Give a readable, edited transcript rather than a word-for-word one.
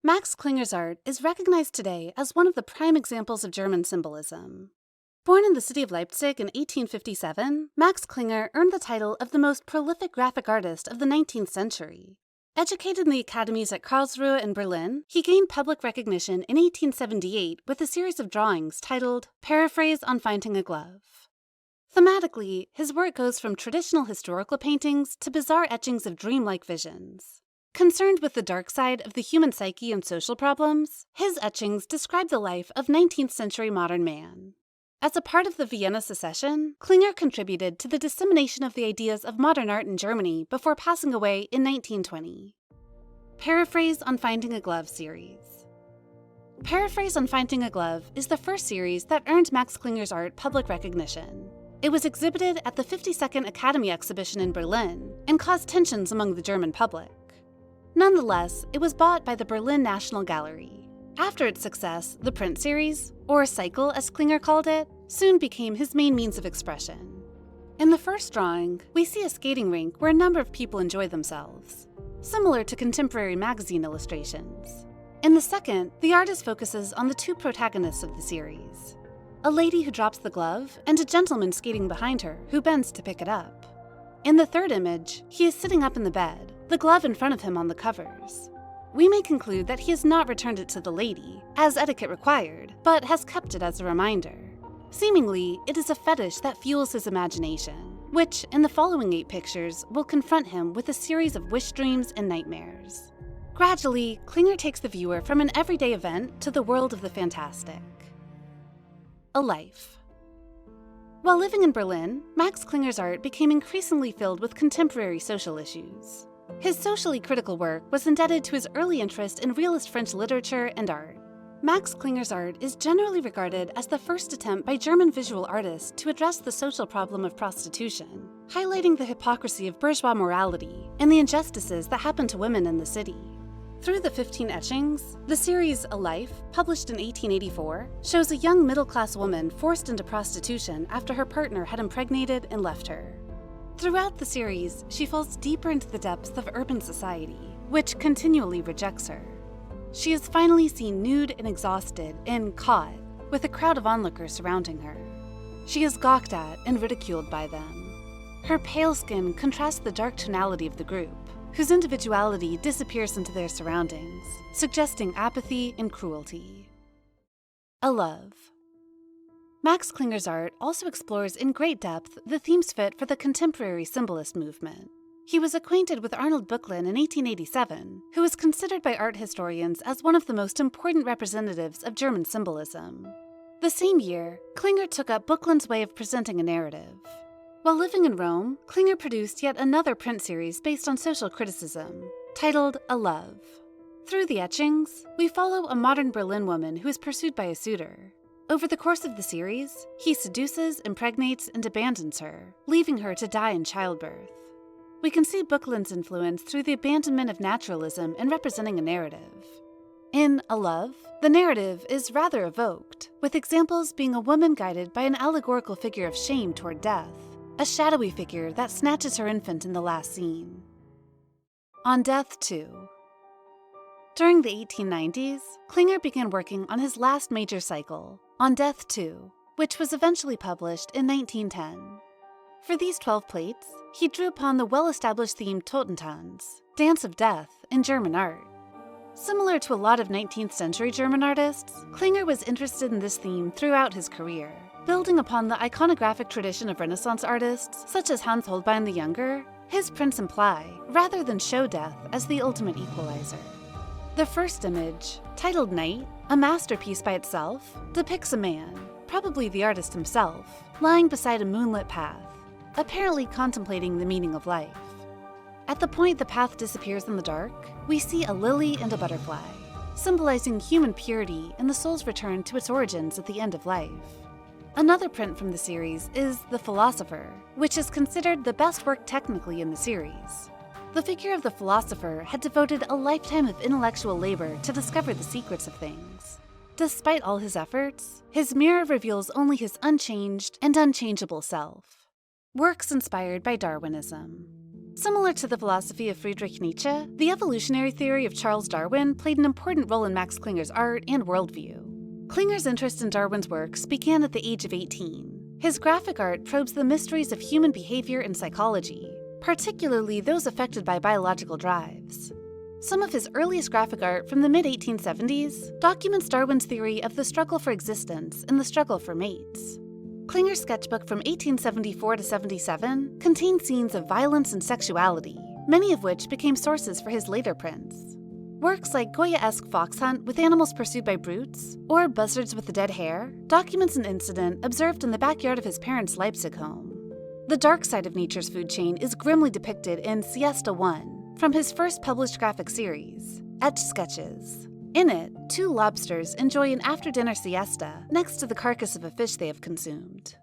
Max Klinger's art is recognized today as one of the prime examples of German symbolism. Born in the city of Leipzig in 1857, Max Klinger earned the title of the most prolific graphic artist of the 19th century. Educated in the academies at Karlsruhe and Berlin, he gained public recognition in 1878 with a series of drawings titled Paraphrase on Finding a Glove. Thematically, his work goes from traditional historical paintings to bizarre etchings of dreamlike visions. Concerned with the dark side of the human psyche and social problems, his etchings describe the life of 19th century modern man. As a part of the Vienna Secession, Klinger contributed to the dissemination of the ideas of modern art in Germany before passing away in 1920. Paraphrase on Finding a Glove series. Paraphrase on Finding a Glove is the first series that earned Max Klinger's art public recognition. It was exhibited at the 52nd Academy Exhibition in Berlin and caused tensions among the German public. Nonetheless, it was bought by the Berlin National Gallery. After its success, the print series, or cycle as Klinger called it, soon became his main means of expression. In the first drawing, we see a skating rink where a number of people enjoy themselves, similar to contemporary magazine illustrations. In the second, the artist focuses on the two protagonists of the series, a lady who drops the glove and a gentleman skating behind her who bends to pick it up. In the third image, he is sitting up in the bed, the glove in front of him on the covers. We may conclude that he has not returned it to the lady, as etiquette required, but has kept it as a reminder. Seemingly, it is a fetish that fuels his imagination, which, in the following 8 pictures, will confront him with a series of wish dreams and nightmares. Gradually, Klinger takes the viewer from an everyday event to the world of the fantastic. A life. While living in Berlin, Max Klinger's art became increasingly filled with contemporary social issues. His socially critical work was indebted to his early interest in realist French literature and art. Max Klinger's art is generally regarded as the first attempt by German visual artists to address the social problem of prostitution, highlighting the hypocrisy of bourgeois morality and the injustices that happen to women in the city. Through the 15 etchings, the series A Life, published in 1884, shows a young middle-class woman forced into prostitution after her partner had impregnated and left her. Throughout the series, she falls deeper into the depths of urban society, which continually rejects her. She is finally seen nude and exhausted and caught, with a crowd of onlookers surrounding her. She is gawked at and ridiculed by them. Her pale skin contrasts the dark tonality of the group, whose individuality disappears into their surroundings, suggesting apathy and cruelty. A Love. Max Klinger's art also explores in great depth the themes fit for the contemporary Symbolist movement. He was acquainted with Arnold Böcklin in 1887, who is considered by art historians as one of the most important representatives of German symbolism. The same year, Klinger took up Böcklin's way of presenting a narrative. While living in Rome, Klinger produced yet another print series based on social criticism, titled A Love. Through the etchings, we follow a modern Berlin woman who is pursued by a suitor. Over the course of the series, he seduces, impregnates, and abandons her, leaving her to die in childbirth. We can see Böcklin's influence through the abandonment of naturalism in representing a narrative. In A Love, the narrative is rather evoked, with examples being a woman guided by an allegorical figure of shame toward death, a shadowy figure that snatches her infant in the last scene. On Death 2. During the 1890s, Klinger began working on his last major cycle, On Death 2, which was eventually published in 1910. For these 12 plates, he drew upon the well-established theme Totentanz, Dance of Death, in German art. Similar to a lot of 19th century German artists, Klinger was interested in this theme throughout his career, building upon the iconographic tradition of Renaissance artists such as Hans Holbein the Younger. His prints imply, rather than show death as the ultimate equalizer. The first image, titled Night, a masterpiece by itself, depicts a man, probably the artist himself, lying beside a moonlit path, apparently contemplating the meaning of life. At the point the path disappears in the dark, we see a lily and a butterfly, symbolizing human purity and the soul's return to its origins at the end of life. Another print from the series is The Philosopher, which is considered the best work technically in the series. The figure of the philosopher had devoted a lifetime of intellectual labor to discover the secrets of things. Despite all his efforts, his mirror reveals only his unchanged and unchangeable self. Works inspired by Darwinism. Similar to the philosophy of Friedrich Nietzsche, the evolutionary theory of Charles Darwin played an important role in Max Klinger's art and worldview. Klinger's interest in Darwin's works began at the age of 18. His graphic art probes the mysteries of human behavior and psychology, particularly those affected by biological drives. Some of his earliest graphic art from the mid-1870s documents Darwin's theory of the struggle for existence and the struggle for mates. Klinger's sketchbook from 1874 to 77 contained scenes of violence and sexuality, many of which became sources for his later prints. Works like Goya-esque fox hunt with animals pursued by brutes, or buzzards with the dead hare, documents an incident observed in the backyard of his parents' Leipzig home. The dark side of nature's food chain is grimly depicted in Siesta 1, from his first published graphic series, Etched Sketches. In it, two lobsters enjoy an after-dinner siesta next to the carcass of a fish they have consumed.